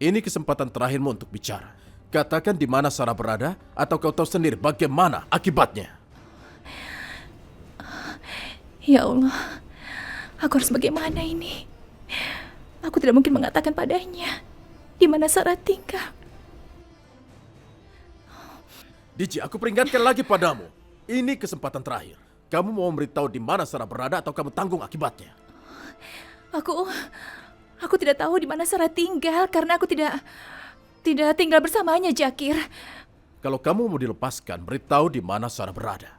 Ini kesempatan terakhirmu untuk bicara. Katakan di mana Sarah berada, atau kau tahu sendiri bagaimana akibatnya. Ya Allah, aku harus bagaimana ini? Aku tidak mungkin mengatakan padanya di mana Sarah tinggal. Diji, aku peringatkan lagi padamu. Ini kesempatan terakhir. Kamu mau memberitahu di mana Sarah berada atau kamu tanggung akibatnya? Aku tidak tahu di mana Sarah tinggal karena aku tidak tinggal bersamanya, Jakir. Kalau kamu mau dilepaskan, beritahu di mana Sarah berada.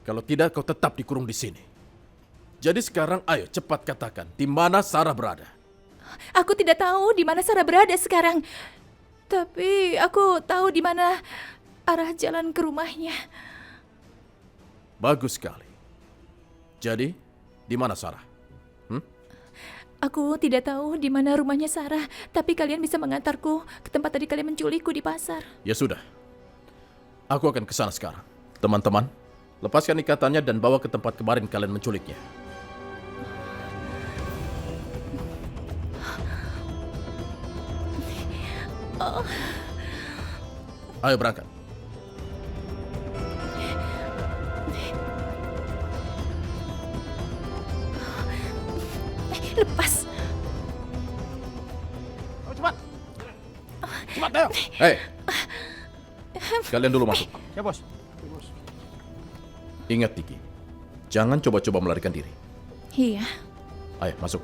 Kalau tidak, kau tetap dikurung di sini. Jadi sekarang ayo cepat katakan di mana Sarah berada. Aku tidak tahu di mana Sarah berada sekarang. Tapi aku tahu di mana arah jalan ke rumahnya. Bagus sekali. Jadi, di mana Sarah? Aku tidak tahu di mana rumahnya Sarah, tapi kalian bisa mengantarku ke tempat tadi kalian menculikku di pasar. Ya sudah. Aku akan ke sana sekarang. Teman-teman, lepaskan ikatannya dan bawa ke tempat kemarin kalian menculiknya. Ayo berangkat. Lepas. Cepat. Cepat, ayo. Hei, kalian dulu masuk. Ya, Bos. Ingat, Diki. Jangan coba-coba melarikan diri. Iya. Ayo, masuk.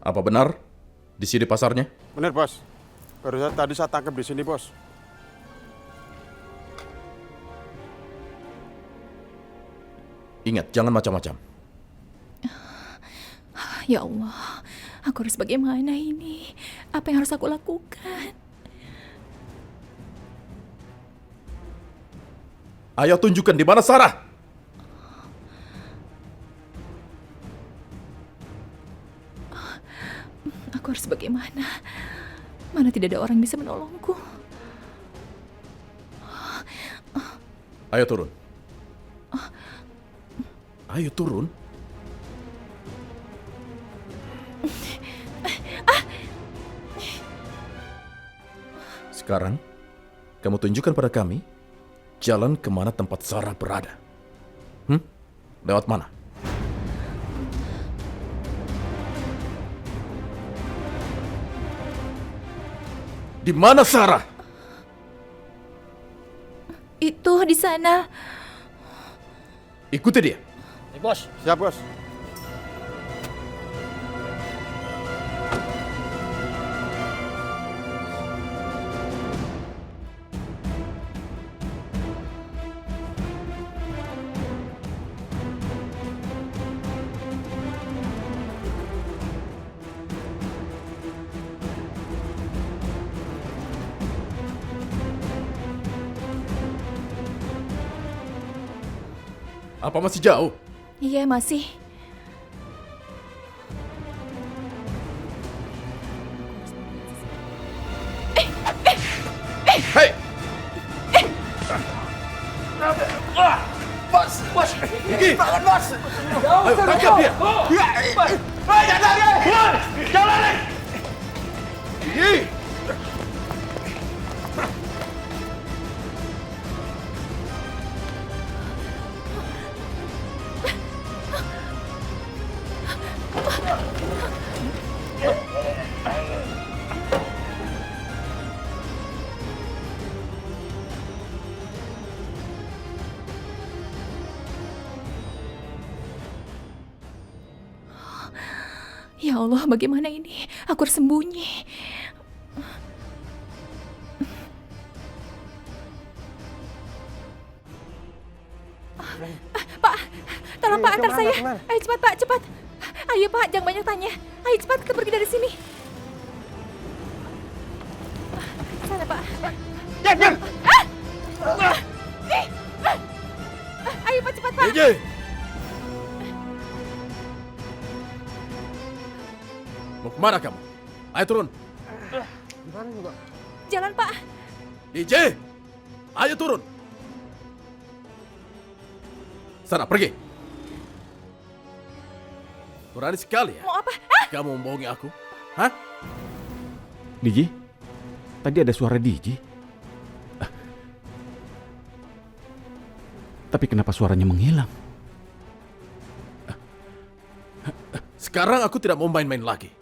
Apa benar di sini pasarnya? Benar, Bos. Baru tadi saya tangkap di sini, Bos. Ingat, jangan macam-macam. Ya Allah, aku harus bagaimana ini? Apa yang harus aku lakukan? Ayo tunjukkan di mana Sarah. Aku harus bagaimana? Mana tidak ada orang yang bisa menolongku. Ayo turun. Ayo turun. Sekarang, kamu tunjukkan pada kami jalan kemana tempat Sarah berada. Lewat mana? Di mana Sarah? Itu di sana. Ikuti dia. Bos. Siap, Bos. Apa masih jauh? Iya, masih. Hei! Bos, Bos. Gigi! Tangan, Bos. Ayo, tangkap dia! Jangan lari. Jangan lari. Gigi! Ya Allah, bagaimana ini? Aku harus sembunyi. Pak, tolong Pak, antar saya. Ayo cepat Pak, cepat. Ayo Pak, jangan banyak tanya. Ayo cepat, kita pergi dari sini. Sana Pak. Jakir! Ayo Pak, cepat Pak. DJ! Mau kemana kamu? Ayo turun. Gimana juga? Jalan Pak. DJ! Ayo turun. Sana, pergi. Berani sekali ya? Mau apa? Kamu membohongi aku? Hah? Diji? Tadi ada suara Diji. Tapi kenapa suaranya menghilang? Sekarang aku tidak mau main-main lagi.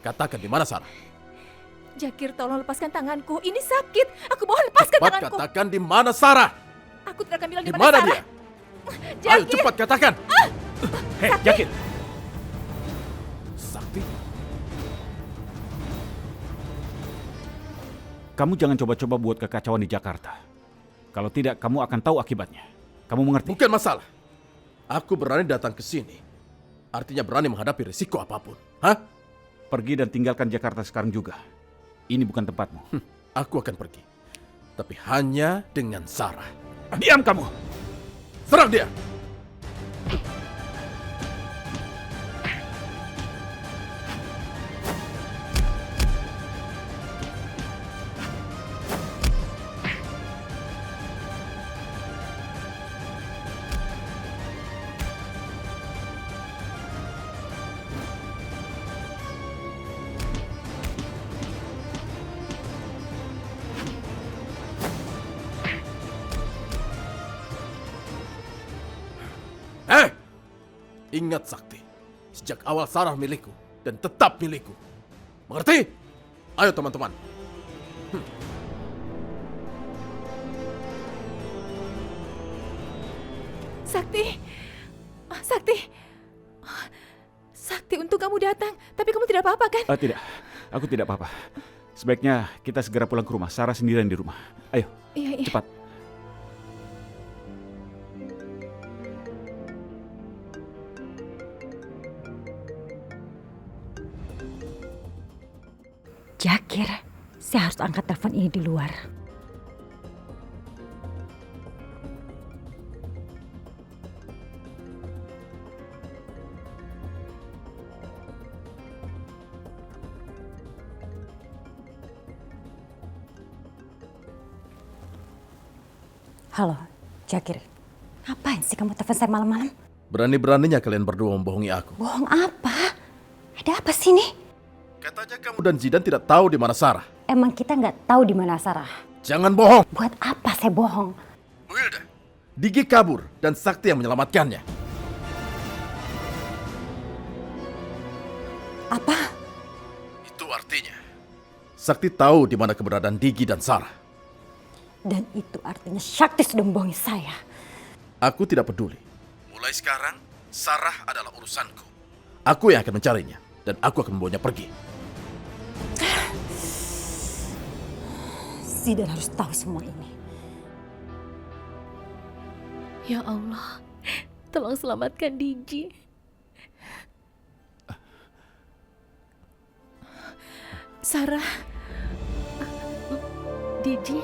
Katakan di mana Sarah? Jakir, tolong lepaskan tanganku. Ini sakit. Aku mohon lepaskan Cepat tanganku. katakan di mana Sarah? Aku tidak akan bilang Di di mana mana dia? Sarah. Ayo Jakir. cepat katakan. Hei, Jakir! Sakti? Kamu jangan coba-coba buat kekacauan di Jakarta. Kalau tidak, kamu akan tahu akibatnya. Kamu mengerti? Bukan masalah. Aku berani datang ke sini. Artinya berani menghadapi risiko apapun. Hah? Pergi dan tinggalkan Jakarta sekarang juga. Ini bukan tempatmu. Aku akan pergi. Tapi hanya dengan Sarah. Diam kamu! Serang dia! Ingat Sakti, sejak awal Sarah milikku dan tetap milikku. Mengerti? Ayo teman-teman. Sakti. Sakti. Sakti, untung kamu datang. Tapi kamu tidak apa-apa kan? Tidak, aku tidak apa-apa. Sebaiknya kita segera pulang ke rumah. Sarah sendirian di rumah. Ayo, Iya. cepat. Jakir, saya harus angkat telepon ini di luar. Halo, Jakir. Ngapain sih kamu telepon saya malam-malam? Berani-beraninya kalian berdua membohongi aku. Bohong apa? Ada apa sih nih? Katanya kamu dan Zidan tidak tahu di mana Sarah. Emang kita nggak tahu di mana Sarah. Jangan bohong. Buat apa saya bohong? Wilda, Digi kabur dan Sakti yang menyelamatkannya. Apa? Itu artinya Sakti tahu di mana keberadaan Digi dan Sarah. Dan itu artinya Sakti sudah membohongi saya. Aku tidak peduli. Mulai sekarang, Sarah adalah urusanku. Aku yang akan mencarinya dan aku akan membawanya pergi. Zidan harus tahu semua ini. Ya Allah, tolong selamatkan Digi. Sarah. Digi.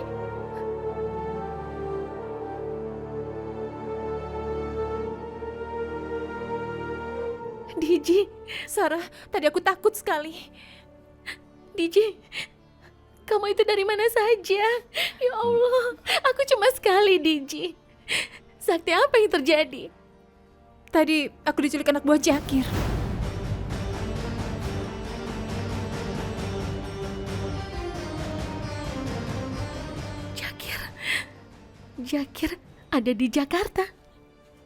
Digi, Sarah, tadi aku takut sekali. Digi, kamu itu dari mana saja? Ya Allah, aku cemas sekali, Digi. Sakti, apa yang terjadi? Tadi aku diculik anak buah Jakir. Jakir ada di Jakarta.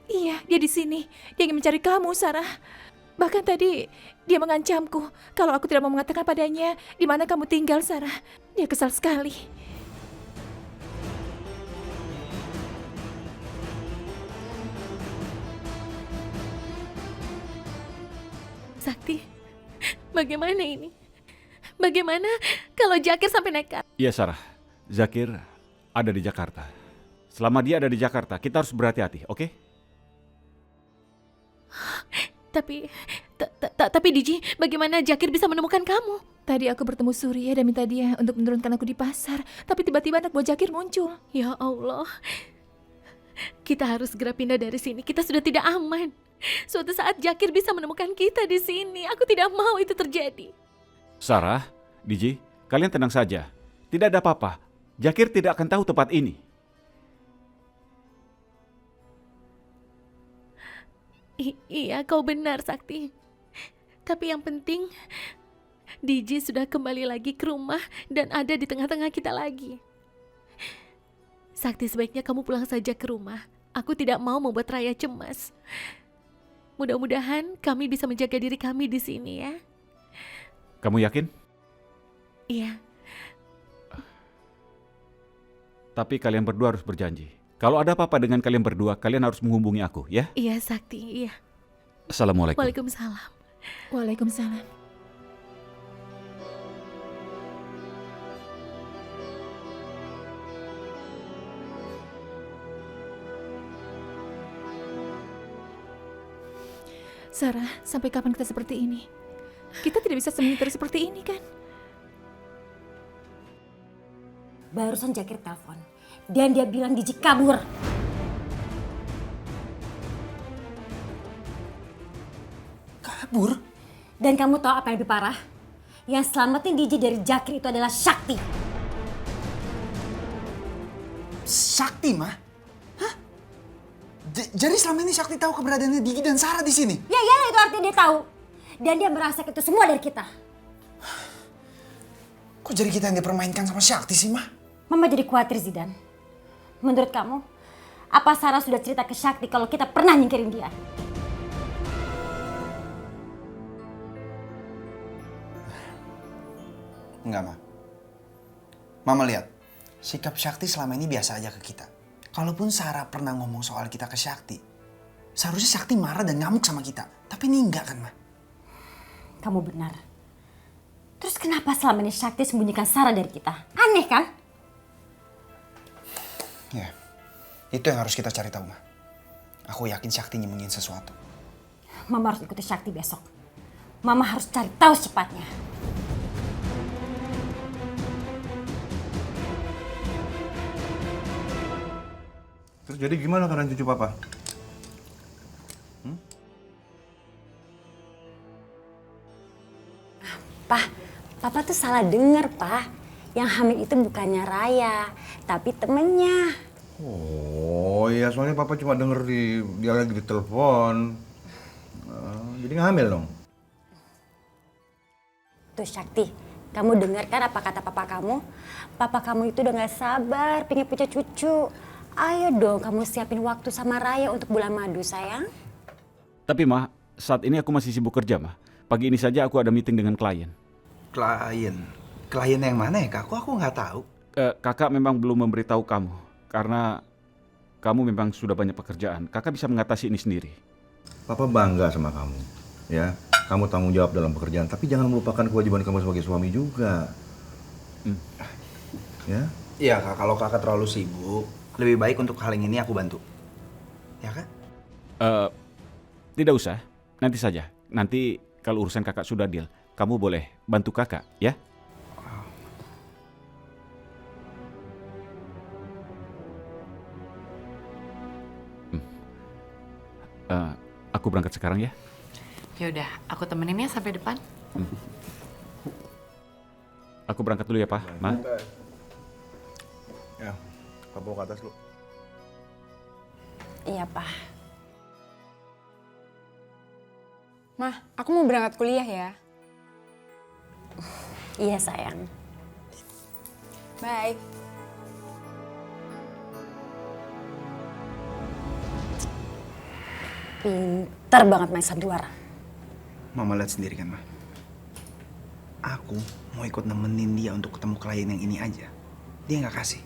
Iya, dia di sini. Dia ingin mencari kamu, Sarah. Bahkan tadi dia mengancamku kalau aku tidak mau mengatakan padanya di mana kamu tinggal, Sarah. Dia kesal sekali. Sakti, bagaimana ini? Bagaimana kalau Jakir sampai nekat? Iya Sarah, Zakir ada di Jakarta. Selama dia ada di Jakarta, kita harus berhati-hati, oke? Tapi Diji, bagaimana Jakir bisa menemukan kamu? Tadi aku bertemu Surya dan minta dia untuk menurunkan aku di pasar. Tapi tiba-tiba anak buah Jakir muncul. Ya Allah. Kita harus segera pindah dari sini. Kita sudah tidak aman. Suatu saat Jakir bisa menemukan kita di sini. Aku tidak mau itu terjadi. Sarah, DJ, kalian tenang saja. Tidak ada apa-apa. Jakir tidak akan tahu tempat ini. Iya, kau benar, Sakti. Tapi yang penting, DJ sudah kembali lagi ke rumah dan ada di tengah-tengah kita lagi. Sakti, sebaiknya kamu pulang saja ke rumah. Aku tidak mau membuat Raya cemas. Mudah-mudahan kami bisa menjaga diri kami di sini ya. Kamu yakin? Iya. Tapi kalian berdua harus berjanji. Kalau ada apa-apa dengan kalian berdua, kalian harus menghubungi aku, ya? Iya, Sakti, iya. Assalamualaikum. Waalaikumsalam. Waalaikumsalam. Sarah, sampai kapan kita seperti ini? Kita tidak bisa sembunyi terus seperti ini, kan? Barusan Jakir telepon. Dan dia bilang Diji kabur. Kabur? Dan kamu tahu apa yang lebih parah? Yang selamatin Diji dari Jakir itu adalah Sakti. Sakti, Ma? Hah? Jadi selama ini Sakti tahu keberadaannya Digi dan Sarah di sini? Ya iyalah, itu artinya dia tahu. Dan dia merasa itu semua dari kita. Kok jadi kita yang dipermainkan sama Sakti sih, Ma? Mama jadi khawatir, Zidan. Menurut kamu, apa Sarah sudah cerita ke Sakti kalau kita pernah nyingkirin dia? Enggak, Ma. Mama lihat, sikap Sakti selama ini biasa aja ke kita. Kalaupun Sarah pernah ngomong soal kita ke Sakti, seharusnya Sakti marah dan ngamuk sama kita. Tapi ini enggak kan, Ma? Kamu benar. Terus kenapa selama ini Sakti sembunyikan Sarah dari kita? Aneh kan? Ya, itu yang harus kita cari tahu, Ma. Aku yakin Sakti nyembunyiin sesuatu. Mama harus ikuti Sakti besok. Mama harus cari tahu secepatnya. Terus jadi gimana keadaan cucu papa? Pak, Papa tuh salah denger, Pak. Yang hamil itu bukannya Raya, tapi temennya. Oh iya, soalnya papa cuma denger dia lagi ditelepon. Jadi ngambil dong. Tuh Sakti, kamu dengar kan apa kata papa kamu? Papa kamu itu udah gak sabar pengen punya cucu. Ayo dong kamu siapin waktu sama Raya untuk bulan madu, sayang. Tapi Ma, saat ini aku masih sibuk kerja, Ma. Pagi ini saja aku ada meeting dengan klien. Klien? Klien yang mana ya, Kak? Kok aku nggak tahu? Kakak memang belum memberitahu kamu. Karena kamu memang sudah banyak pekerjaan. Kakak bisa mengatasi ini sendiri. Papa bangga sama kamu. Ya, kamu tanggung jawab dalam pekerjaan. Tapi jangan melupakan kewajiban kamu sebagai suami juga. Ya? Iya, Kak. Kalau Kakak terlalu sibuk, lebih baik untuk hal yang ini aku bantu. Ya, Kak? Tidak usah. Nanti saja. Nanti kalau urusan kakak sudah deal, kamu boleh bantu kakak, ya? Aku berangkat sekarang ya. Ya udah, aku temenin ya sampai depan. Aku berangkat dulu ya, Pak. Ma. Ya, papa mau ke atas lu. Iya, Pak. Mah, aku mau berangkat kuliah ya. Iya, sayang. Bye. Pintar banget main sandiwara. Mama lihat sendiri kan, Ma. Aku mau ikut nemenin dia untuk ketemu klien yang ini aja. Dia nggak kasih.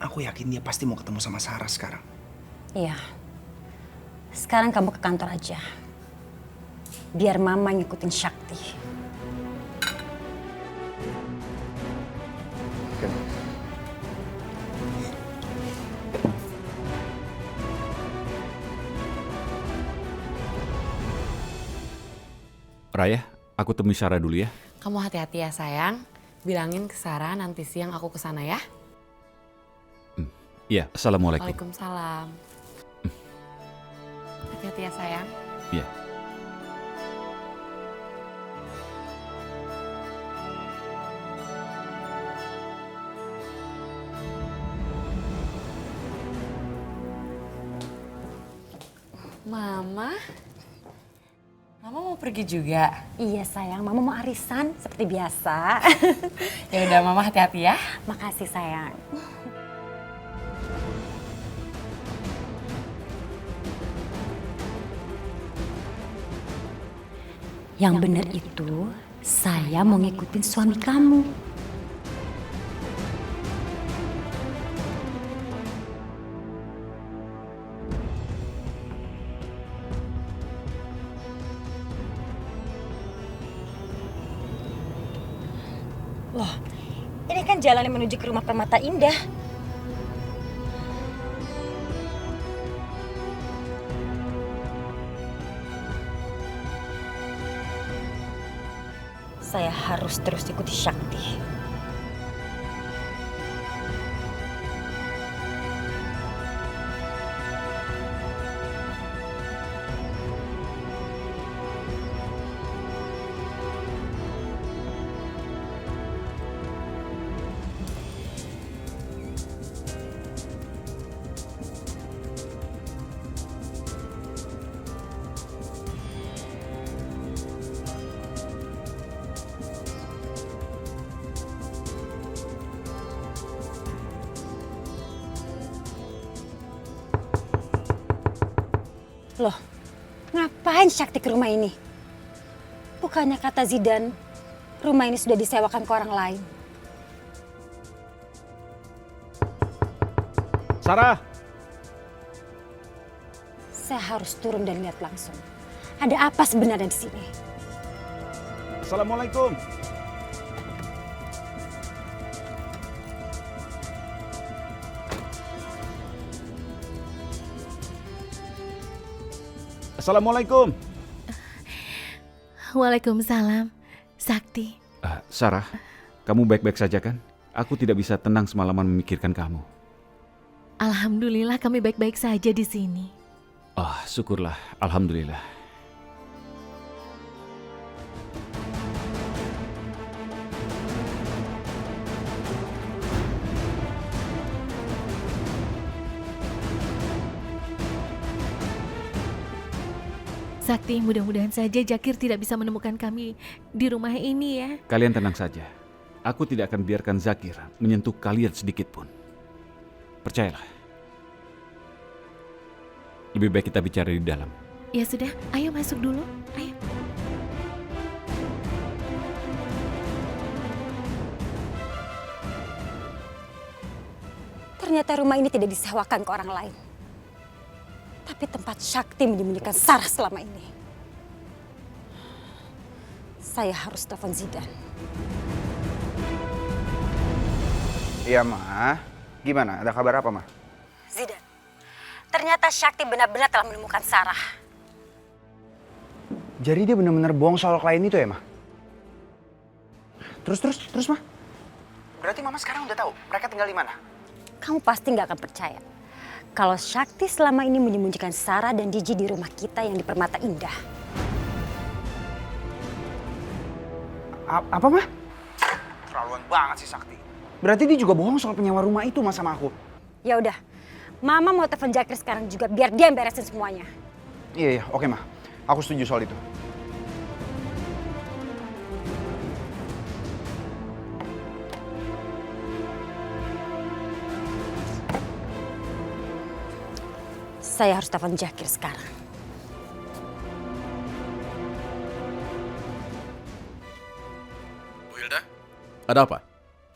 Aku yakin dia pasti mau ketemu sama Sarah sekarang. Iya. Sekarang kamu ke kantor aja. Biar Mama ngikutin Sakti. Oke. Raya, Aku temui Sarah dulu ya. Kamu hati-hati ya sayang. Bilangin ke Sarah nanti siang aku kesana ya. Iya, assalamualaikum. Waalaikumsalam. Hati-hati ya sayang. Iya. Mama? Mama mau pergi juga? Iya sayang, Mama mau arisan seperti biasa. Ya udah Mama hati-hati ya. Makasih sayang. Yang benar itu, saya mau ngikutin suami kamu. Loh, ini kan jalan yang menuju ke rumah Permata Indah. Saya harus terus ikuti Syakti. Loh, ngapain Syakti ke rumah ini? Bukannya kata Zidan, rumah ini sudah disewakan ke orang lain. Sarah! Saya harus turun dan lihat langsung. Ada apa sebenarnya di sini? Assalamualaikum. Assalamualaikum. Waalaikumsalam. Sakti. Sarah, kamu baik-baik saja kan? Aku tidak bisa tenang semalaman memikirkan kamu. Alhamdulillah kami baik-baik saja di sini. Syukurlah. Alhamdulillah. Sakti, mudah-mudahan saja Jakir tidak bisa menemukan kami di rumah ini ya. Kalian tenang saja. Aku tidak akan biarkan Zakir menyentuh kalian sedikit pun. Percayalah. Lebih baik kita bicara di dalam. Ya sudah, ayo masuk dulu. Ayo. Ternyata rumah ini tidak disewakan ke orang lain. Tapi tempat Syakti menyembunyikan Sarah selama ini. Saya harus telepon Zidan. Iya, Ma. Gimana? Ada kabar apa, Ma? Zidan, ternyata Syakti benar-benar telah menemukan Sarah. Jadi dia benar-benar bohong soal klien itu ya, Ma? Terus, Ma? Berarti Mama sekarang udah tahu mereka tinggal di mana? Kamu pasti nggak akan percaya kalau Syakti selama ini menyembunyikan Sarah dan Diji di rumah kita yang di Permata Indah. Apa, Ma? Terlaluan banget sih Sakti. Berarti dia juga bohong soal penyewa rumah itu, Ma, sama aku. Ya udah, Mama mau telepon Jakir sekarang juga biar dia yang beresin semuanya. Iya, oke, Ma. Aku setuju soal itu. Saya harus telepon Jakir sekarang. Bu Hilda, ada apa?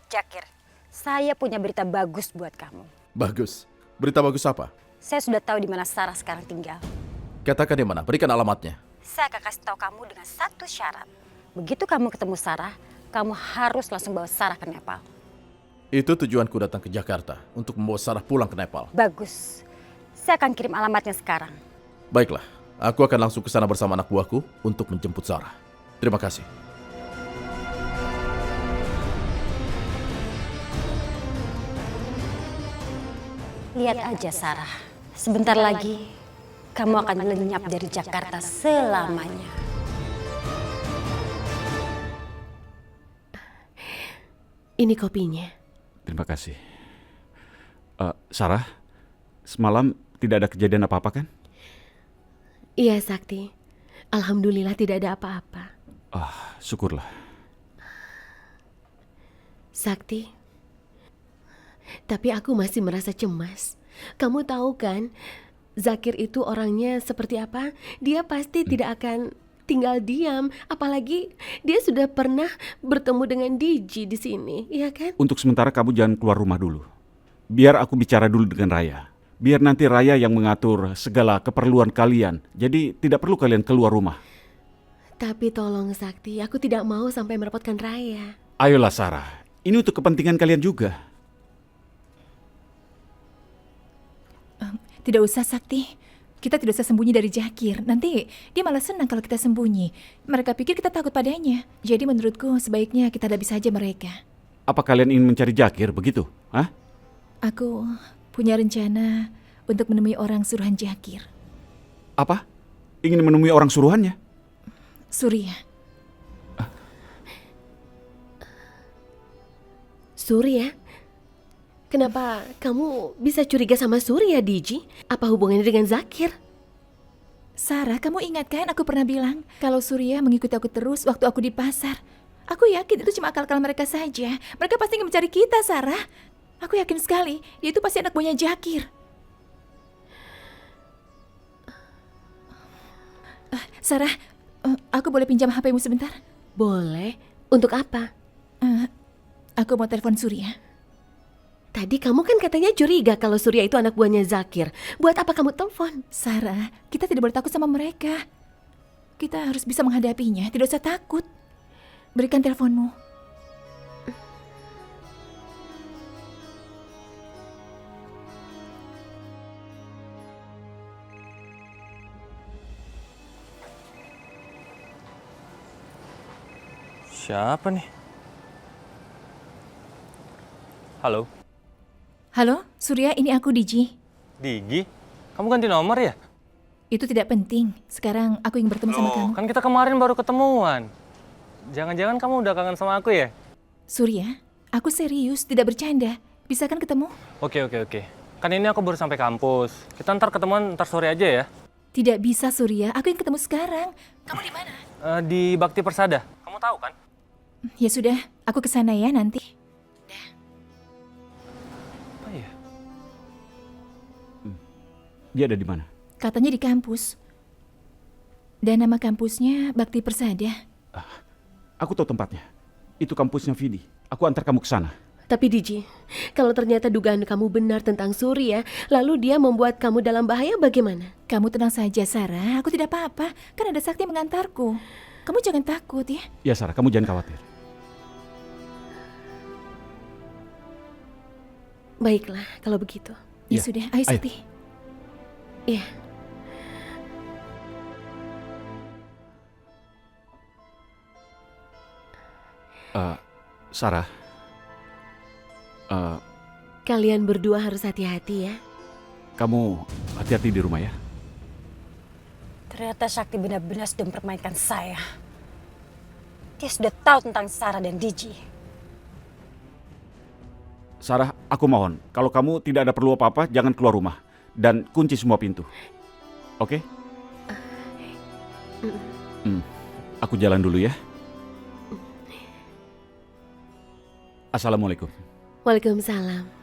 Jakir, saya punya berita bagus buat kamu. Bagus. Berita bagus apa? Saya sudah tahu di mana Sarah sekarang tinggal. Katakan di mana, berikan alamatnya. Saya akan kasih tahu kamu dengan satu syarat. Begitu kamu ketemu Sarah, kamu harus langsung bawa Sarah ke Nepal. Itu tujuanku datang ke Jakarta, untuk membawa Sarah pulang ke Nepal. Bagus. Saya akan kirim alamatnya sekarang. Baiklah, aku akan langsung ke sana bersama anak buahku untuk menjemput Sarah. Terima kasih. Lihat aja Sarah, sebentar lagi kamu akan lenyap dari Jakarta selamanya. Ini kopinya. Terima kasih. Sarah, semalam tidak ada kejadian apa-apa kan? Iya, Sakti. Alhamdulillah tidak ada apa-apa. Syukurlah. Sakti, tapi aku masih merasa cemas. Kamu tahu kan, Zakir itu orangnya seperti apa? Dia pasti tidak akan tinggal diam. Apalagi dia sudah pernah bertemu dengan Diji di sini, iya kan? Untuk sementara kamu jangan keluar rumah dulu. Biar aku bicara dulu dengan Raya. Biar nanti Raya yang mengatur segala keperluan kalian. Jadi tidak perlu kalian keluar rumah. Tapi tolong Sakti, aku tidak mau sampai merepotkan Raya. Ayolah Sarah, ini untuk kepentingan kalian juga. Tidak usah Sakti, kita tidak usah sembunyi dari Zakir. Nanti dia malah senang kalau kita sembunyi. Mereka pikir kita takut padanya. Jadi menurutku sebaiknya kita hadapi saja mereka. Apa kalian ingin mencari Zakir begitu? Hah? Aku punya rencana untuk menemui orang suruhan Zakir. Apa? Ingin menemui orang suruhannya? Surya. Surya? Kenapa kamu bisa curiga sama Surya, Diji? Apa hubungannya dengan Zakir? Sarah, kamu ingat kan aku pernah bilang kalau Surya mengikuti aku terus waktu aku di pasar. Aku yakin itu cuma akal-akal mereka saja. Mereka pasti ingin mencari kita, Sarah. Aku yakin sekali, dia itu pasti anak buahnya Zakir. Sarah, aku boleh pinjam HP-mu sebentar? Boleh. Untuk apa? Aku mau telepon Surya. Tadi kamu kan katanya curiga kalau Surya itu anak buahnya Zakir. Buat apa kamu telepon? Sarah, kita tidak boleh takut sama mereka. Kita harus bisa menghadapinya, tidak usah takut. Berikan teleponmu. Siapa nih? Halo? Halo, Surya, ini aku Diji. Digi? Kamu ganti nomor ya? Itu tidak penting. Sekarang aku ingin bertemu sama kamu. Kan kita kemarin baru ketemuan. Jangan-jangan kamu udah kangen sama aku ya? Surya, aku serius, tidak bercanda. Bisa kan ketemu? Oke. Kan ini aku baru sampai kampus. Kita ntar ketemuan ntar sore aja ya? Tidak bisa, Surya. Aku ingin ketemu sekarang. Kamu di mana? Di Bakti Persada. Kamu tahu kan? Ya sudah, aku ke sana ya nanti. Apa ya? Dia ada di mana? Katanya di kampus. Dan nama kampusnya Bakti Persada. Aku tahu tempatnya. Itu kampusnya Vidi. Aku antar kamu ke sana. Tapi Diji, kalau ternyata dugaan kamu benar tentang Surya, lalu dia membuat kamu dalam bahaya bagaimana? Kamu tenang saja, Sarah. Aku tidak apa-apa. Kan ada Sakti mengantarku. Kamu jangan takut ya. Ya Sarah, kamu jangan khawatir. Baiklah, kalau begitu. Ya sudah, ayo Sakti. Iya. Sarah. Kalian berdua harus hati-hati ya. Kamu hati-hati di rumah ya. Ternyata Sakti benar-benar sudah mempermainkan saya. Dia sudah tahu tentang Sarah dan Diji. Sarah, aku mohon, kalau kamu tidak ada perlu apa-apa, jangan keluar rumah. Dan kunci semua pintu. Oke? Aku jalan dulu ya. Assalamualaikum. Waalaikumsalam.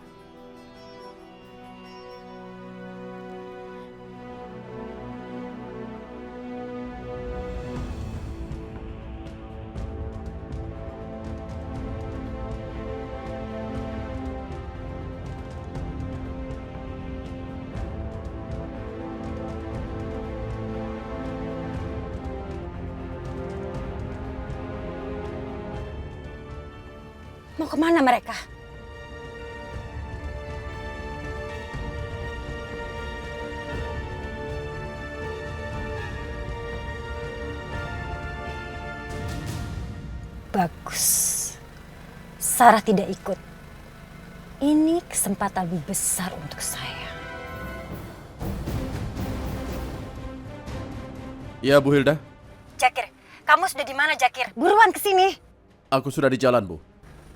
Mau kemana mereka? Bagus. Sarah tidak ikut. Ini kesempatan lebih besar untuk saya. Iya, Bu Hilda. Jakir, kamu sudah di mana, Jakir? Buruan ke sini. Aku sudah di jalan, Bu.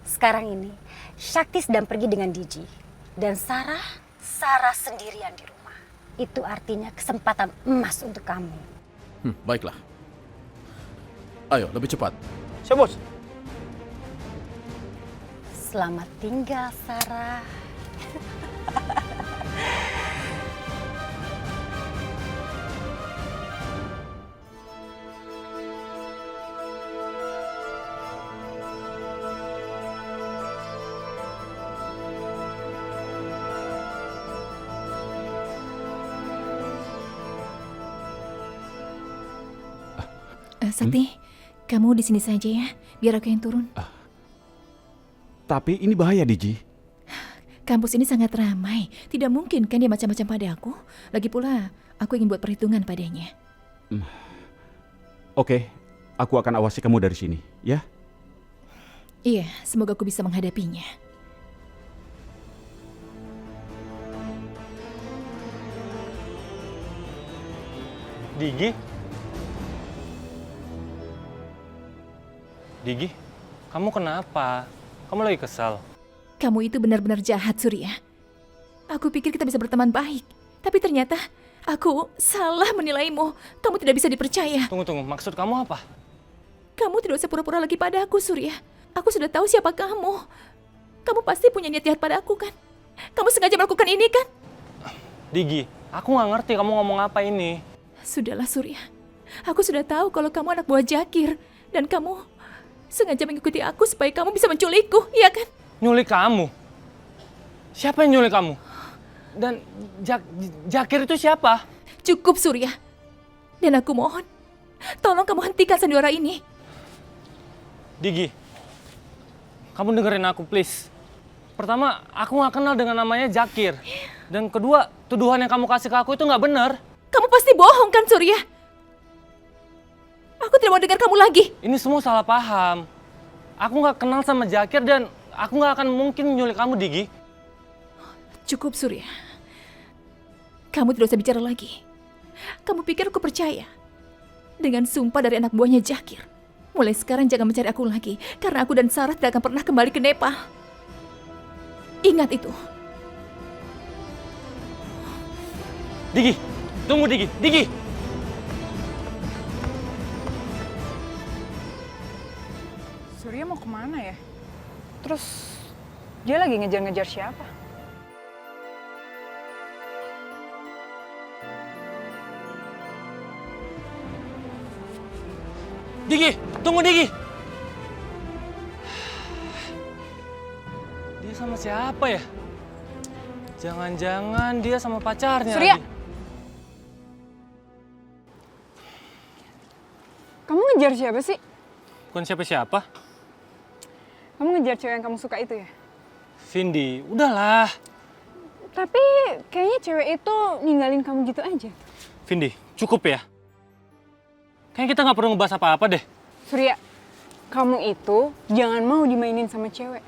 Sekarang ini, Syakti sedang pergi dengan Diji. Dan Sarah sendirian di rumah. Itu artinya kesempatan emas untuk kamu. Baiklah. Ayo, lebih cepat. Siap, Bos. Selamat tinggal, Sarah. Sakti, kamu di sini saja ya, biar aku yang turun. Tapi ini bahaya, Diji. Kampus ini sangat ramai, tidak mungkin kan dia macam-macam pada aku. Lagi pula, aku ingin buat perhitungan padanya. Oke, aku akan awasi kamu dari sini, ya? Iya, semoga aku bisa menghadapinya. Digi? Digi, kamu kenapa? Kamu lagi kesal? Kamu itu benar-benar jahat, Surya. Aku pikir kita bisa berteman baik, tapi ternyata aku salah menilaimu. Kamu tidak bisa dipercaya. Tunggu, maksud kamu apa? Kamu tidak usah pura-pura lagi pada aku, Surya. Aku sudah tahu siapa kamu. Kamu pasti punya niat jahat pada aku, kan? Kamu sengaja melakukan ini, kan? Digi, aku nggak ngerti kamu ngomong apa ini. Sudahlah, Surya. Aku sudah tahu kalau kamu anak buah Jakir. Dan kamu sengaja mengikuti aku supaya kamu bisa menculikku, iya kan? Nyulik kamu? Siapa yang nyulik kamu? Dan Jakir itu siapa? Cukup, Surya. Dan aku mohon, tolong kamu hentikan sandiwara ini. Digi, kamu dengerin aku, please. Pertama, aku nggak kenal dengan namanya Jakir. Dan kedua, tuduhan yang kamu kasih ke aku itu nggak benar. Kamu pasti bohong kan, Surya? Aku tidak mau dengar kamu lagi. Ini semua salah paham. Aku nggak kenal sama Jakir dan aku nggak akan mungkin nyulik kamu, Digi. Cukup, Surya. Kamu tidak usah bicara lagi. Kamu pikir aku percaya? Dengan sumpah dari anak buahnya Jakir. Mulai sekarang jangan mencari aku lagi. Karena aku dan Sarah tidak akan pernah kembali ke Nepal. Ingat itu. Digi, tunggu Digi, Digi! Surya mau kemana ya? Terus dia lagi ngejar-ngejar siapa? Digi, tunggu Digi! Dia sama siapa ya? Jangan-jangan dia sama pacarnya. Surya! lagi. Kamu ngejar siapa sih? Bukan siapa-siapa. Kamu ngejar cewek yang kamu suka itu ya? Vindi, udahlah. Tapi kayaknya cewek itu ninggalin kamu gitu aja. Vindi, cukup ya. Kayaknya kita nggak perlu ngebahas apa-apa deh. Surya, kamu itu jangan mau dimainin sama cewek.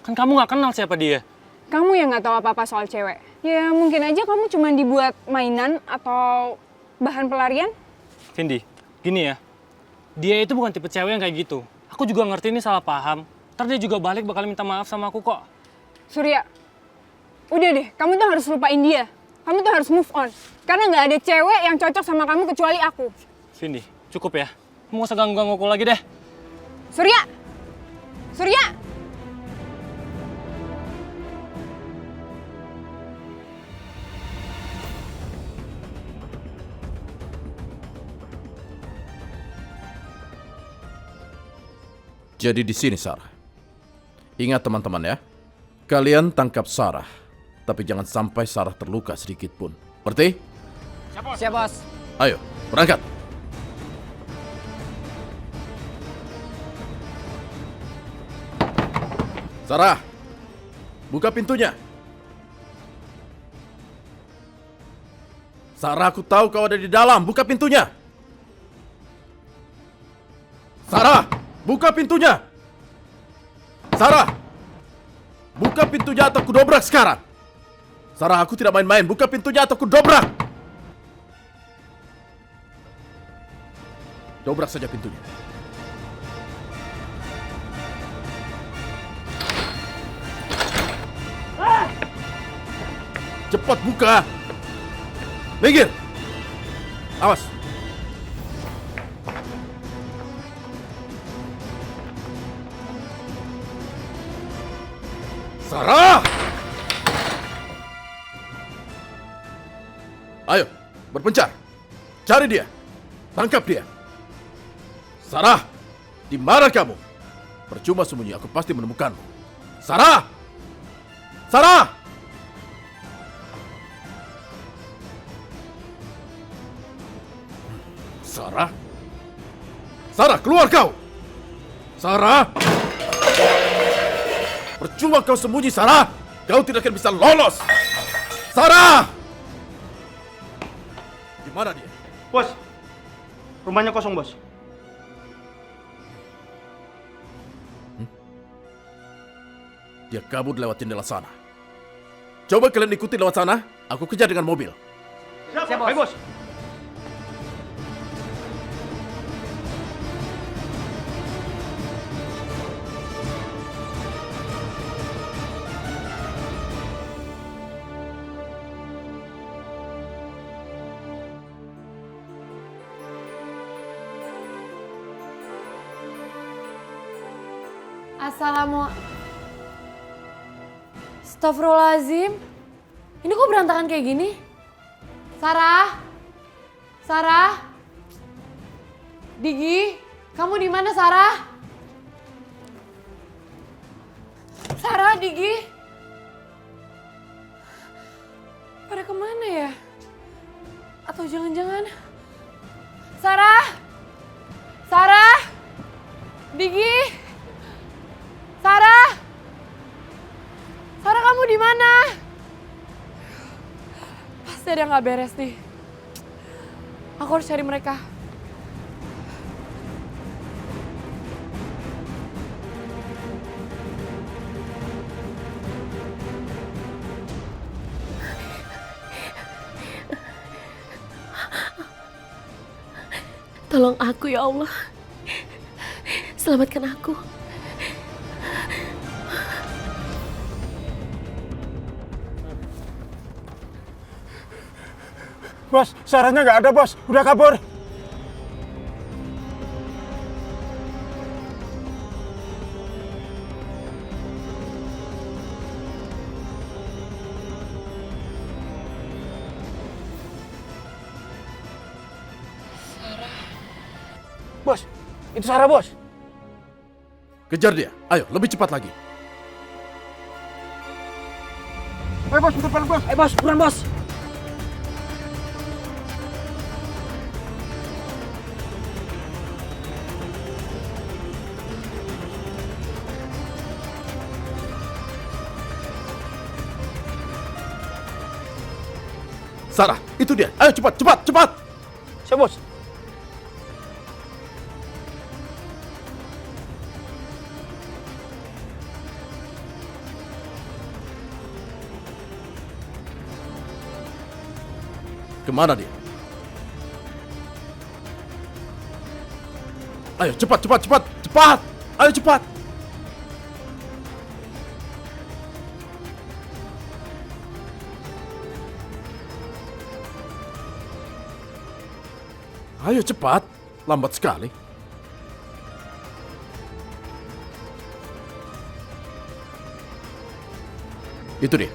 Kan kamu nggak kenal siapa dia. Kamu yang nggak tahu apa-apa soal cewek. Ya mungkin aja kamu cuma dibuat mainan atau bahan pelarian. Vindi, gini ya. Dia itu bukan tipe cewek yang kayak gitu. Aku juga ngerti ini salah paham. Ntar dia juga balik bakal minta maaf sama aku kok. Surya, udah deh, kamu tuh harus lupain dia. Kamu tuh harus move on. Karena nggak ada cewek yang cocok sama kamu kecuali aku. Vindi, cukup ya. Kamu gak usah ganggu-ganggu aku lagi deh. Surya! Surya! Jadi di sini Sarah. Ingat teman-teman ya. Kalian tangkap Sarah. Tapi jangan sampai Sarah terluka sedikit pun. Ngerti? Siap, Bos. Ayo, berangkat. Sarah, buka pintunya. Sarah, aku tahu kau ada di dalam. Buka pintunya. Sarah! Buka pintunya! Sarah! Buka pintunya atau kudobrak sekarang! Sarah, aku tidak main-main. Buka pintunya atau kudobrak! Dobrak saja pintunya. Cepat buka! Minggir! Awas! Sarah! Ayo, berpencar. Cari dia. Tangkap dia. Sarah, di mana kamu? Percuma sembunyi, aku pasti menemukanmu. Sarah! Sarah! Sarah? Sarah, keluar kau! Sarah! Percuma kau sembunyi, Sarah! Kau tidak akan bisa lolos! Sarah! Di mana dia? Bos, rumahnya kosong, Bos. Dia kabur lewat jendela sana. Coba kalian ikuti lewat sana, aku kejar dengan mobil. Siap, Bos. Baik, Bos. Astagfirullahaladzim. Ini kok berantakan kayak gini? Sarah? Sarah? Digi? Kamu di mana, Sarah? Sarah, Digi? Pada kemana ya? Atau jangan-jangan... Sarah? Sarah? Digi? Sarah? Sarah, kamu di mana? Pasti ada yang nggak beres nih. Aku harus cari mereka. Tolong aku ya Allah. Selamatkan aku. Bos, Sarahnya nggak ada, Bos. Udah kabur. Bos, itu Sarah, Bos. Kejar dia. Ayo, lebih cepat lagi. Ayo, Bos, depan, Bos. Ayo, Bos, buruan, Bos. Sarah, itu dia. Ayo cepat, cepat, cepat. Siap, Bos. Kemana dia? Ayo cepat, cepat, cepat, cepat. Ayo cepat. Ayo cepat, lambat sekali. Itu dia.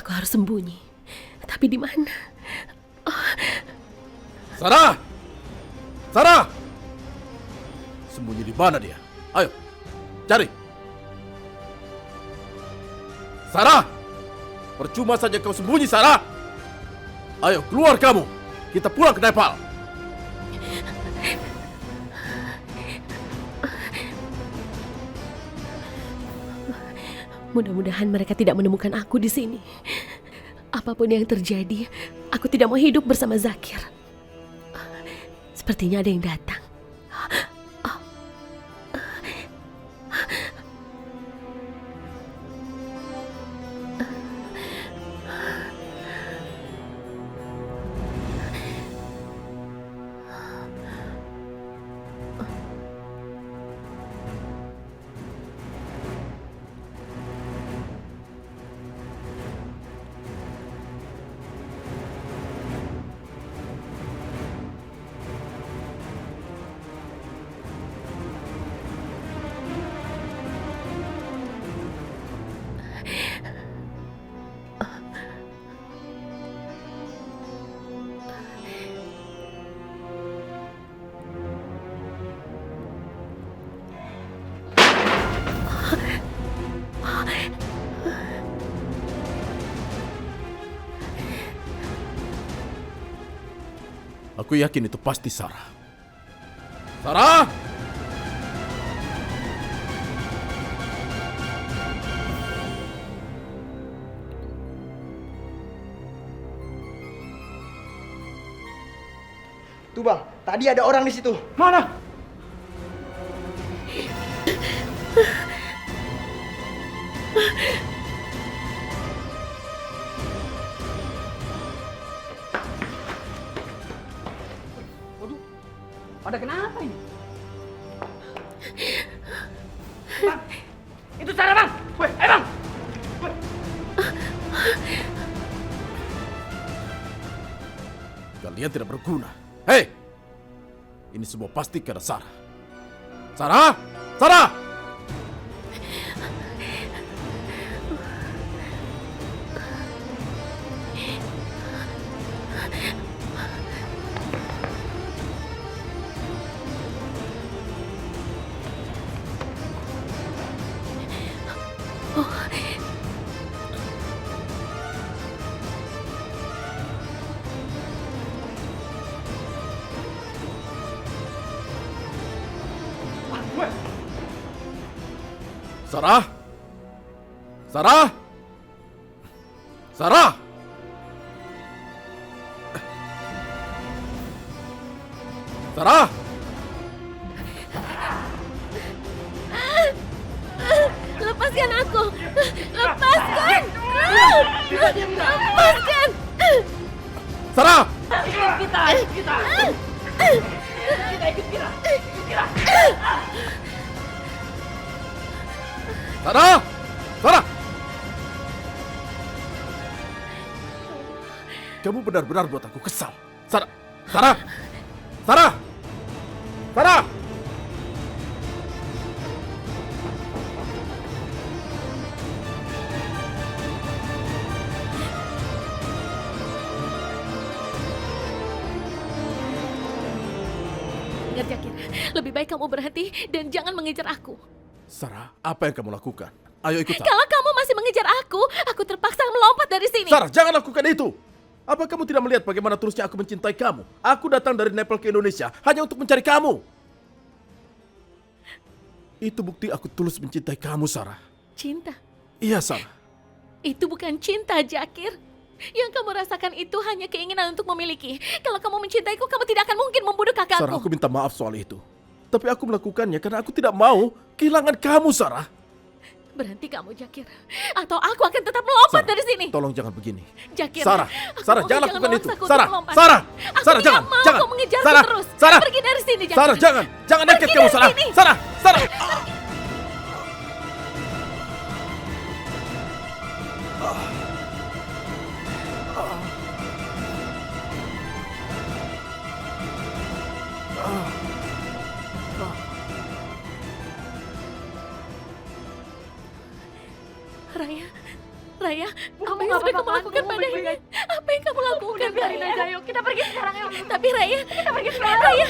Aku harus sembunyi. Tapi di mana? Sarah! Sarah! Sembunyi di mana dia? Ayo, cari. Sarah! Percuma saja kau sembunyi, Sarah. Ayo, keluar kamu. Kita pulang ke Nepal. Mudah-mudahan mereka tidak menemukan aku di sini. Apapun yang terjadi, aku tidak mau hidup bersama Zakir. Sepertinya ada yang datang. Aku yakin itu pasti Sarah. Sarah! Tuh bang, tadi ada orang di situ. Mana? Waduh, pada kenapa ini? Bang, itu Sarah bang. Woi, ayo bang. Woi. Kalian tidak berguna. Hei! Ini semua pasti karena Sarah. Sarah! Sarah! Sarah! Sarah! Sarah! Sarah! Lepaskan aku! Lepaskan! Lepaskan! Sarah! Kita ikut kita. Sarah! Sarah! Kamu benar-benar buat aku kesal. Sarah! Sarah! Sarah! Sarah! Ingat Zakir, lebih baik kamu berhenti dan jangan mengejar aku. Sarah, apa yang kamu lakukan? Ayo ikut Sarah. Kalau kamu masih mengejar aku terpaksa melompat dari sini. Sarah, jangan lakukan itu. Apa kamu tidak melihat bagaimana terusnya aku mencintai kamu? Aku datang dari Nepal ke Indonesia hanya untuk mencari kamu. Itu bukti aku tulus mencintai kamu, Sarah. Cinta? Iya, Sarah. Itu bukan cinta, Zakir. Yang kamu rasakan itu hanya keinginan untuk memiliki. Kalau kamu mencintaiku, kamu tidak akan mungkin membunuh kakakku. Sarah, aku minta maaf soal itu. Tapi aku melakukannya karena aku tidak mau kehilangan kamu, Sarah. Berhenti kamu, Zakir. Atau aku akan tetap melompat Sarah, dari sini. Tolong jangan begini. Zakir, Sarah, Sarah, jangan lakukan itu. memaksaku untuk Sarah, melompat. Sarah, Aku Sarah, tidak jangan, mau jangan. kau mengejarku Sarah, terus. Sarah, Pergi dari sini, Zakir. Sarah, jangan nekat Pergi kamu, dari Sarah. sini. Sarah, Sarah. Raya, Raya, Kamu apa yang nggak sudah apa-apa kamu kan? lakukan Kamu padanya? baik-baik Apa yang kamu lakukan, Udah biarin Raya? aja, yuk kita pergi sekarang yuk. Tapi Raya, Kita pergi sekarang. Raya.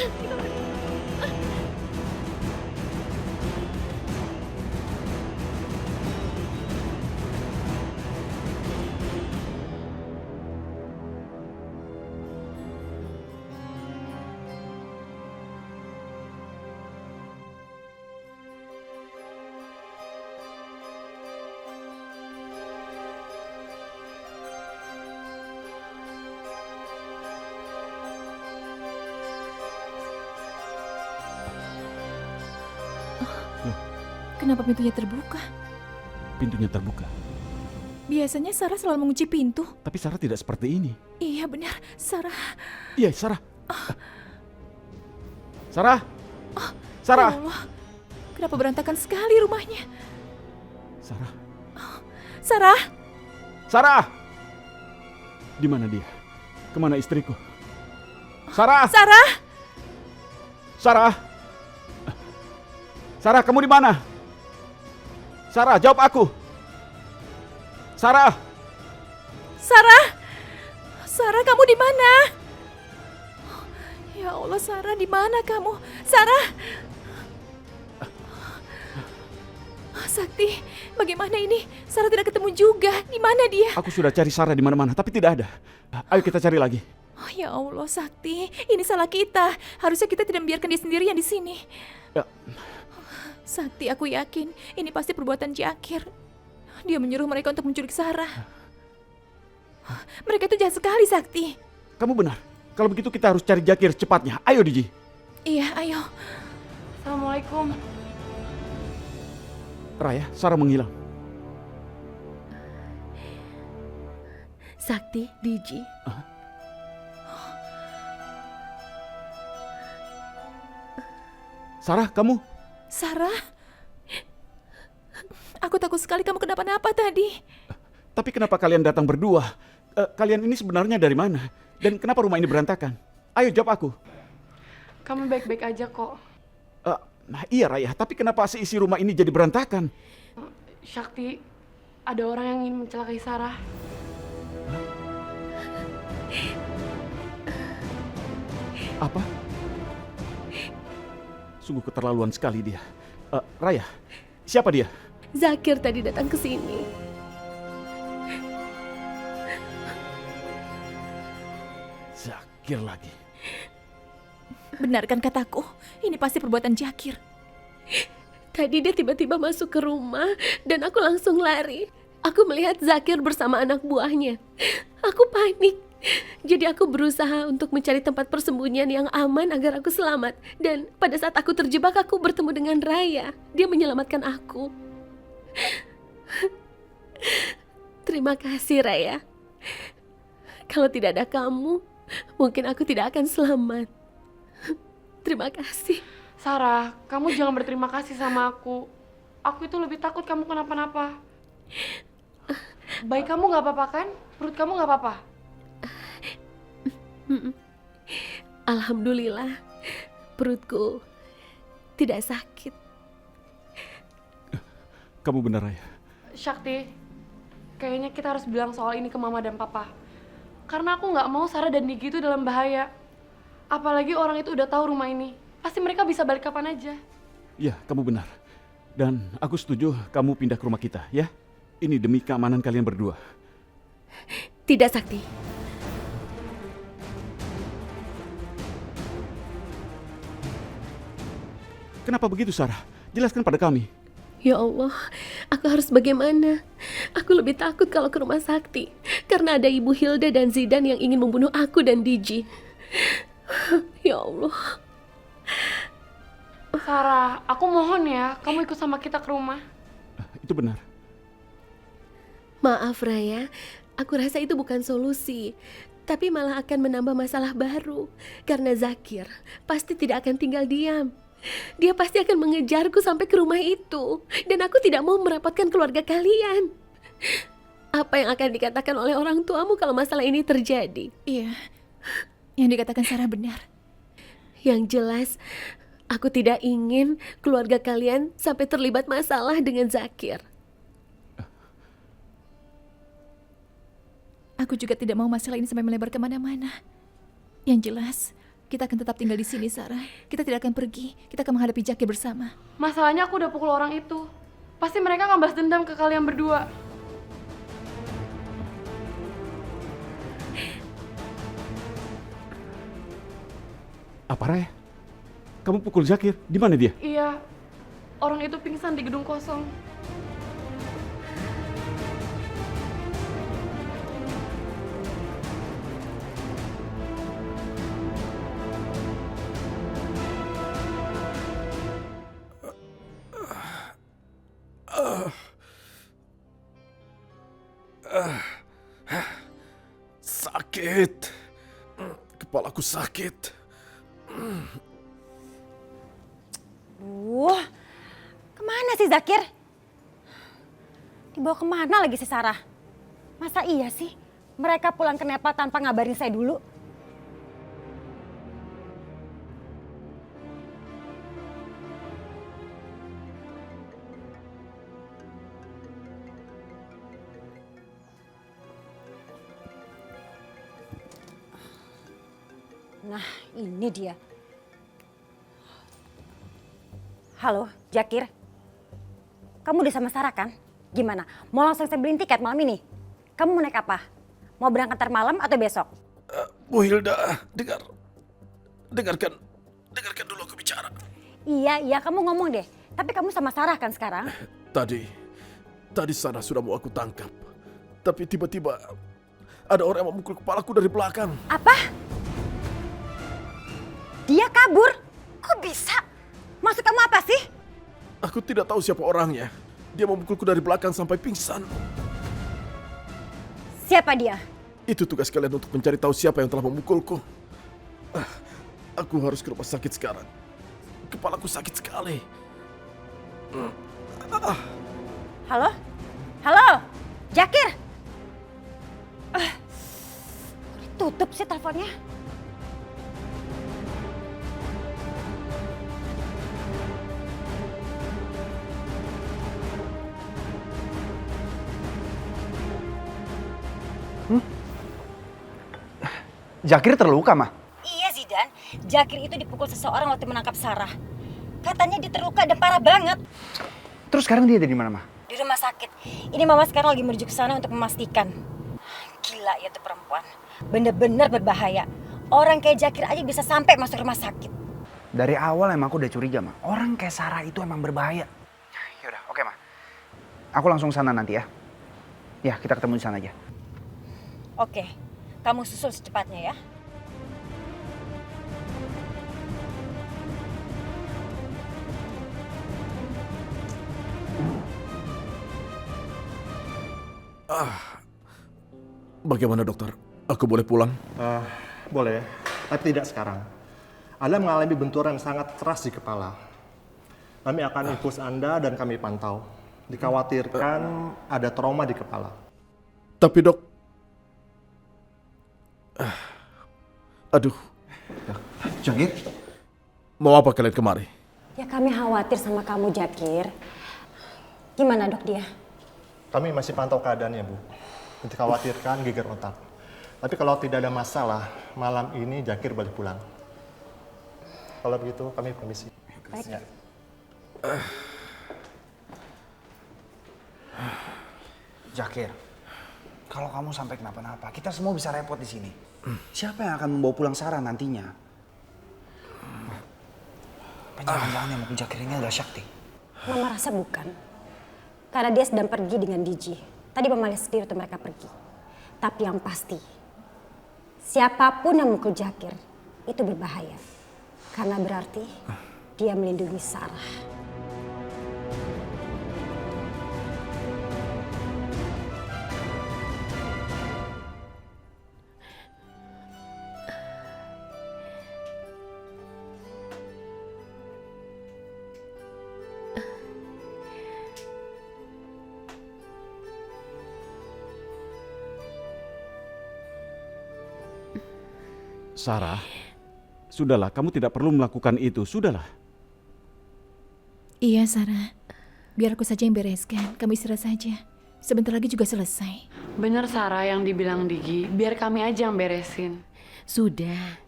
Kenapa pintunya terbuka? Pintunya terbuka. Biasanya Sarah selalu mengunci pintu. Tapi Sarah tidak seperti ini. Iya benar, Sarah. Iya, Sarah. Sarah. Sarah. Ya Allah, kenapa berantakan sekali rumahnya? Sarah. Sarah. Sarah. Di mana dia? Kemana istriku? Sarah. Sarah. Sarah. Sarah, kamu di mana? Sarah, jawab aku. Sarah. Sarah. Sarah, kamu di mana? Ya Allah, Sarah, di mana kamu? Sarah. Sakti, bagaimana ini? Sarah tidak ketemu juga. Di mana dia? Aku sudah cari Sarah di mana-mana, tapi tidak ada. Ayo kita cari lagi. Oh, ya Allah, Sakti, ini salah kita. Harusnya kita tidak membiarkan dia sendirian di sini. Ya. Sakti, aku yakin ini pasti perbuatan Jakir. Dia menyuruh mereka untuk menculik Sarah. Mereka itu jahat sekali, Sakti. Kamu benar. Kalau begitu kita harus cari Jakir cepatnya. Ayo, Diji. Iya, ayo. Assalamualaikum. Raya, Sarah menghilang. Sakti, Diji. Sarah, kamu? Sarah? Aku takut sekali kamu kenapa-napa tadi. Tapi kenapa kalian datang berdua? Kalian ini sebenarnya dari mana? Dan kenapa rumah ini berantakan? Ayo jawab aku. Kamu baik-baik aja kok. Iya Raya, tapi kenapa seisi rumah ini jadi berantakan? Syakti, ada orang yang ingin mencelakai Sarah. Apa? Sungguh keterlaluan sekali dia. Raya, siapa dia? Zakir tadi datang ke sini. Zakir lagi. Benarkan kataku, ini pasti perbuatan Jakir. Tadi dia tiba-tiba masuk ke rumah dan aku langsung lari. Aku melihat Zakir bersama anak buahnya. Aku panik. Jadi aku berusaha untuk mencari tempat persembunyian yang aman agar aku selamat. Dan pada saat aku terjebak, aku bertemu dengan Raya. Dia menyelamatkan aku. Terima kasih, Raya. Kalau tidak ada kamu, mungkin aku tidak akan selamat. Terima kasih. Sarah, kamu jangan berterima kasih sama aku. Aku itu lebih takut kamu kenapa-napa. Baik kamu gak apa-apa kan? Perut kamu gak apa-apa? Alhamdulillah, perutku tidak sakit. Kamu benar, Raya. Syakti, kayaknya kita harus bilang soal ini ke Mama dan Papa. Karena aku gak mau Sarah dan Digi itu dalam bahaya. Apalagi orang itu udah tahu rumah ini. Pasti mereka bisa balik kapan aja. Ya, kamu benar. Dan aku setuju kamu pindah ke rumah kita, ya? Ini demi keamanan kalian berdua. Tidak, Sakti. Kenapa begitu, Sarah? Jelaskan pada kami. Ya Allah, aku harus bagaimana? Aku lebih takut kalau ke rumah Sakti. Karena ada Ibu Hilda dan Zidan yang ingin membunuh aku dan Diji. Ya Allah. Sarah, aku mohon ya, kamu ikut sama kita ke rumah. Itu benar. Maaf Raya, aku rasa itu bukan solusi. Tapi malah akan menambah masalah baru. Karena Zakir pasti tidak akan tinggal diam. Dia pasti akan mengejarku sampai ke rumah itu. Dan aku tidak mau merepotkan keluarga kalian. Apa yang akan dikatakan oleh orang tuamu kalau masalah ini terjadi? Iya, yang dikatakan Sarah benar. Yang jelas, aku tidak ingin keluarga kalian sampai terlibat masalah dengan Zakir. Aku juga tidak mau masalah ini sampai melebar kemana-mana. Yang jelas, kita akan tetap tinggal di sini, Sarah. Kita tidak akan pergi. Kita akan menghadapi Jakir bersama. Masalahnya aku udah pukul orang itu. Pasti mereka akan balas dendam ke kalian berdua. Apa, Raya? Kamu pukul Zakir? Di mana dia? Iya, orang itu pingsan di gedung kosong. Sakit. Kepalaku sakit. Kemana sih Zakir? Dibawa kemana lagi si Sarah? Masa iya sih mereka pulang ke Nepal tanpa ngabarin saya dulu? Nah, ini dia. Halo, Zakir. Kamu udah sama Sarah kan? Gimana? Mau langsung saya beliin tiket malam ini? Kamu mau naik apa? Mau berangkat ntar malam atau besok? Bu Hilda, dengarkan dulu aku bicara. Iya, kamu ngomong deh. Tapi kamu sama Sarah kan sekarang? Tadi Sarah sudah mau aku tangkap. Tapi tiba-tiba ada orang yang memukul kepalaku dari belakang. Apa? Dia kabur? Kok bisa? Maksud kamu apa sih? Aku tidak tahu siapa orangnya. Dia memukulku dari belakang sampai pingsan. Siapa dia? Itu tugas kalian untuk mencari tahu siapa yang telah memukulku. Aku harus ke rumah sakit sekarang. Kepalaku sakit sekali. Halo? Halo? Zakir? Tutup sih teleponnya. Zakir terluka, Mah? Iya Zidan, Zakir itu dipukul seseorang waktu menangkap Sarah. Katanya dia terluka dan parah banget. Terus sekarang dia ada di mana, Mah? Di rumah sakit. Ini mama sekarang lagi menuju ke sana untuk memastikan. Gila ya tuh perempuan. Bener-bener berbahaya. Orang kayak Zakir aja bisa sampai masuk rumah sakit. Dari awal emang aku udah curiga, Mah. Orang kayak Sarah itu emang berbahaya. Yaudah, oke, Mah. Aku langsung sana nanti ya. Ya, kita ketemu di sana aja. Oke, kamu susul secepatnya ya. Bagaimana dokter? Aku boleh pulang? Boleh, tapi tidak sekarang. Anda mengalami benturan yang sangat keras di kepala. Kami akan infus Anda dan kami pantau. Dikhawatirkan ada trauma di kepala. Tapi dok... Aduh. Zakir? Mau apa kalian kemari? Ya kami khawatir sama kamu Zakir. Gimana dok dia? Kami masih pantau keadaannya, Bu. Dikhawatirkan geger otak. Tapi kalau tidak ada masalah, malam ini Zakir balik pulang. Kalau begitu kami permisi. Baik. Ya. Zakir, kalau kamu sampai kenapa-napa, kita semua bisa repot di sini. Siapa yang akan membawa pulang Sarah nantinya? Jangan-jangan yang mau Zakir ini adalah Sakti. Mama rasa bukan. Karena dia sedang pergi dengan Diji. Tadi Mama lihat sendiri tuh mereka pergi. Tapi yang pasti, siapapun yang mukul Zakir itu berbahaya. Karena berarti dia melindungi Sarah. Sarah, sudahlah, kamu tidak perlu melakukan itu, sudahlah. Iya, Sarah. Biar aku saja yang bereskan. Kamu istirahat saja. Sebentar lagi juga selesai. Bener Sarah yang dibilang Digi, biar kami aja yang beresin. Sudah,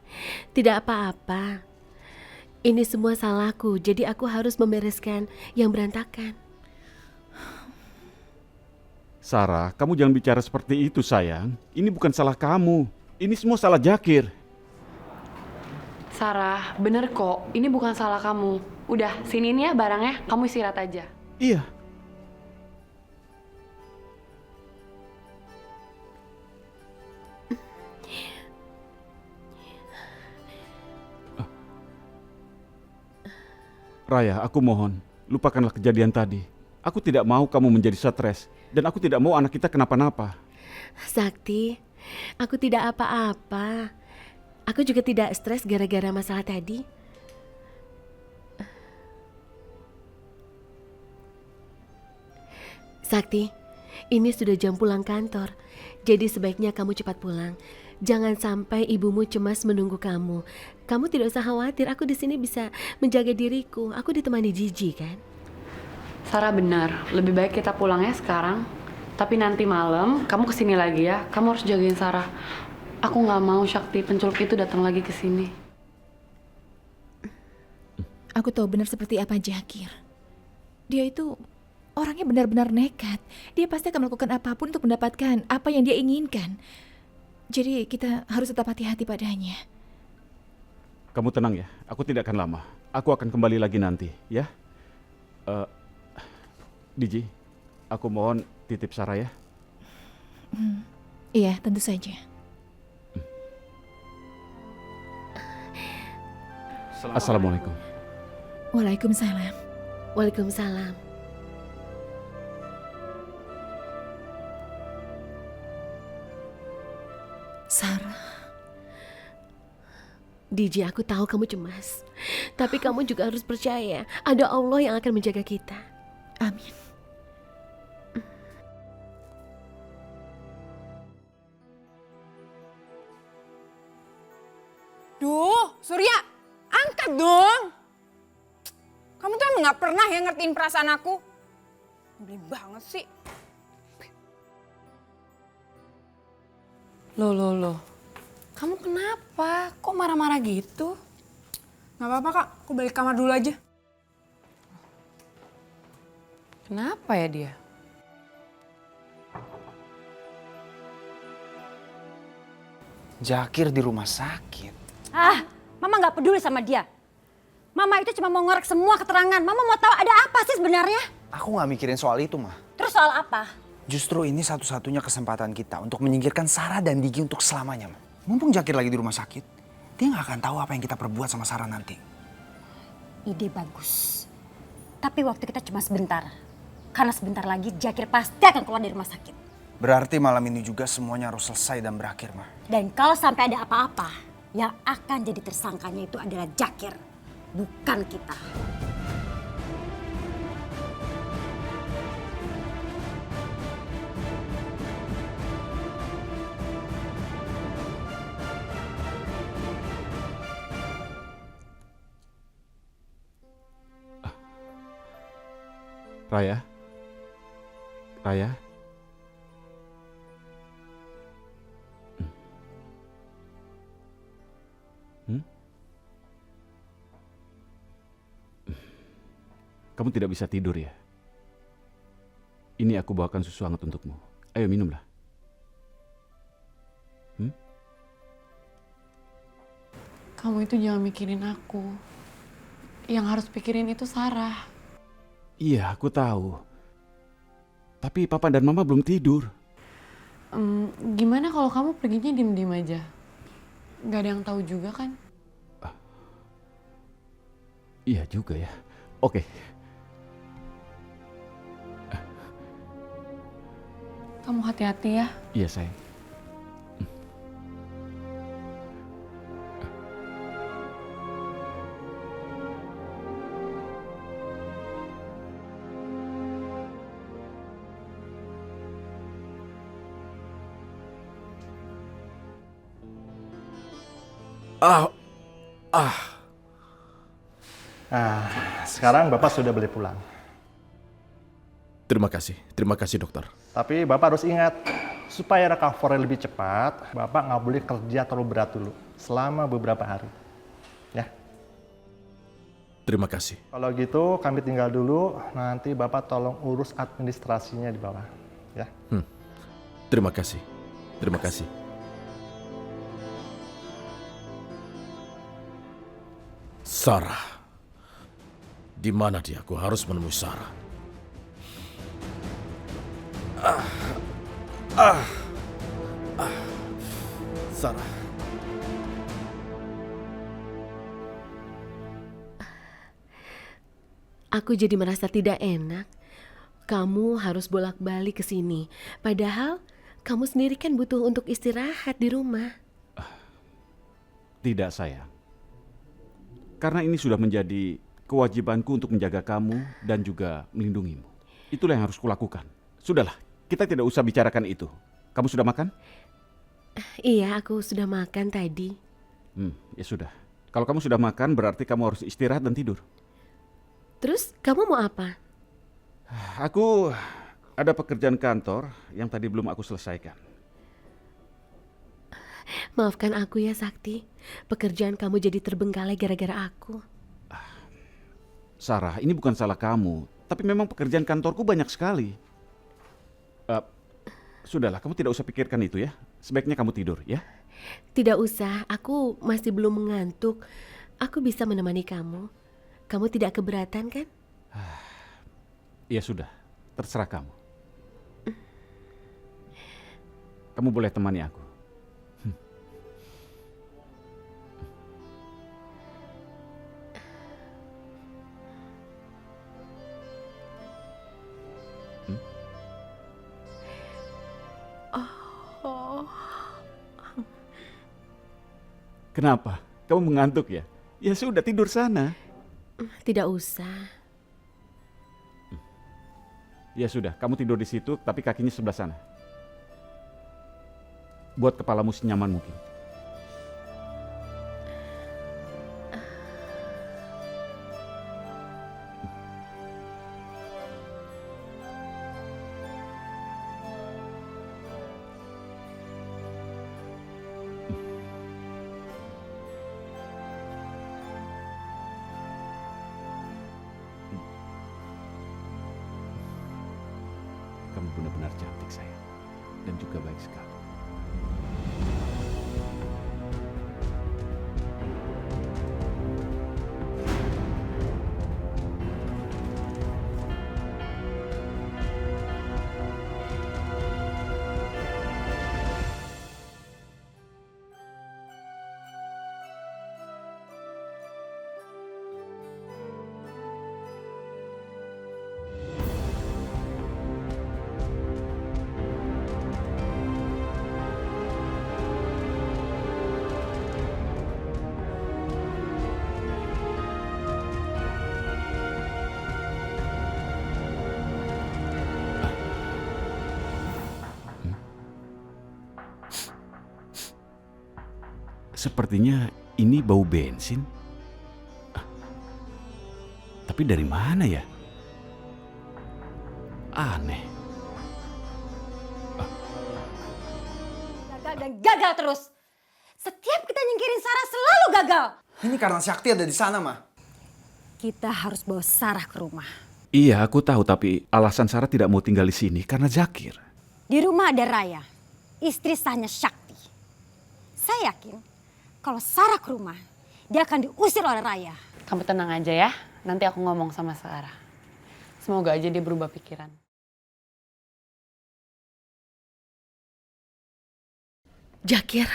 tidak apa-apa. Ini semua salahku, jadi aku harus membereskan yang berantakan. Sarah, kamu jangan bicara seperti itu sayang. Ini bukan salah kamu. Ini semua salah Jakir. Sarah, bener kok, ini bukan salah kamu. Udah, siniin ya barangnya, kamu istirahat aja. Iya. Raya, aku mohon, lupakanlah kejadian tadi. Aku tidak mau kamu menjadi stres, dan aku tidak mau anak kita kenapa-napa. Sakti, aku tidak apa-apa. Aku juga tidak stres gara-gara masalah tadi. Sakti, ini sudah jam pulang kantor. Jadi sebaiknya kamu cepat pulang. Jangan sampai ibumu cemas menunggu kamu. Kamu tidak usah khawatir, aku di sini bisa menjaga diriku. Aku ditemani Gigi kan. Sarah benar, lebih baik kita pulangnya sekarang. Tapi nanti malam kamu kesini lagi ya. Kamu harus jagain Sarah. Aku nggak mau Sakti penculik itu datang lagi ke sini. Aku tahu benar seperti apa Jakir. Dia itu orangnya benar-benar nekat. Dia pasti akan melakukan apapun untuk mendapatkan apa yang dia inginkan. Jadi kita harus tetap hati-hati padanya. Kamu tenang ya, aku tidak akan lama. Aku akan kembali lagi nanti, ya. Diji, aku mohon titip Sarah ya. Iya, tentu saja. Assalamualaikum. Waalaikumsalam. Waalaikumsalam. Sarah. Diji, aku tahu kamu cemas. Tapi kamu juga harus percaya, ada Allah yang akan menjaga kita. Amin. Duh, Surya, angkat dong. Kamu tuh emang gak pernah ya ngertiin perasaan aku. Nyebelin banget sih. Loh. Kamu kenapa? Kok marah-marah gitu? Gak apa-apa Kak, aku balik kamar dulu aja. Kenapa ya dia? Jakir di rumah sakit. Ah, Mama nggak peduli sama dia. Mama itu cuma mau ngorek semua keterangan. Mama mau tahu ada apa sih sebenarnya? Aku nggak mikirin soal itu, Ma. Terus soal apa? Justru ini satu-satunya kesempatan kita untuk menyingkirkan Sarah dan Digi untuk selamanya, Ma. Mumpung Jakir lagi di rumah sakit, dia nggak akan tahu apa yang kita perbuat sama Sarah nanti. Ide bagus. Tapi waktu kita cuma sebentar. Karena sebentar lagi Jakir pasti akan keluar dari rumah sakit. Berarti malam ini juga semuanya harus selesai dan berakhir, Ma. Dan kalau sampai ada apa-apa, yang akan jadi tersangkanya itu adalah Jakir, bukan kita. Raya? Kamu tidak bisa tidur ya? Ini aku bawakan susu hangat untukmu. Ayo minumlah. Kamu itu jangan mikirin aku. Yang harus pikirin itu Sarah. Iya, aku tahu. Tapi Papa dan Mama belum tidur. Gimana kalau kamu perginya diem-diem aja? Gak ada yang tahu juga kan? Iya juga ya. Oke. Kamu hati-hati ya. Iya sayang. Nah, sekarang Bapak sudah boleh pulang. Terima kasih dokter. Tapi Bapak harus ingat, supaya recovery lebih cepat, Bapak nggak boleh kerja terlalu berat dulu selama beberapa hari. Ya. Terima kasih. Kalau gitu kami tinggal dulu, nanti Bapak tolong urus administrasinya di bawah. Ya. Terima kasih. Terima kasih. Sarah. Di mana dia? Aku harus menemui Sarah. Sarah. Aku jadi merasa tidak enak. Kamu harus bolak-balik ke sini. Padahal kamu sendiri kan butuh untuk istirahat di rumah. Tidak, sayang. Karena ini sudah menjadi kewajibanku untuk menjaga kamu dan juga melindungimu. Itulah yang harus kulakukan. Sudahlah, kita tidak usah bicarakan itu. Kamu sudah makan? Iya, aku sudah makan tadi. Ya sudah. Kalau kamu sudah makan, berarti kamu harus istirahat dan tidur. Terus, kamu mau apa? Aku ada pekerjaan kantor yang tadi belum aku selesaikan. Maafkan aku ya, Sakti. Pekerjaan kamu jadi terbengkalai gara-gara aku. Sarah, ini bukan salah kamu. Tapi memang pekerjaan kantorku banyak sekali. Sudahlah, kamu tidak usah pikirkan itu ya. Sebaiknya kamu tidur ya. Tidak usah, aku masih belum mengantuk. Aku bisa menemani kamu. Kamu tidak keberatan kan? Ya sudah, terserah kamu. Kamu boleh temani aku. Kenapa? Kamu mengantuk ya? Ya sudah, tidur sana. Tidak usah. Ya sudah, kamu tidur di situ, tapi kakinya sebelah sana. Buat kepalamu senyaman mungkin. Kamu benar-benar cantik, sayang. Dan juga baik sekali. Sepertinya ini bau bensin. Tapi dari mana ya? Aneh. Gagal dan gagal terus. Setiap kita nyingkirin Sarah selalu gagal. Ini karena Sakti ada di sana, Ma. Kita harus bawa Sarah ke rumah. Iya, aku tahu, tapi alasan Sarah tidak mau tinggal di sini karena Zakir. Di rumah ada Raya, istri sahnya Sakti. Saya yakin kalau Sarah ke rumah, dia akan diusir oleh Raya. Kamu tenang aja ya, nanti aku ngomong sama Sarah. Semoga aja dia berubah pikiran. Zakir,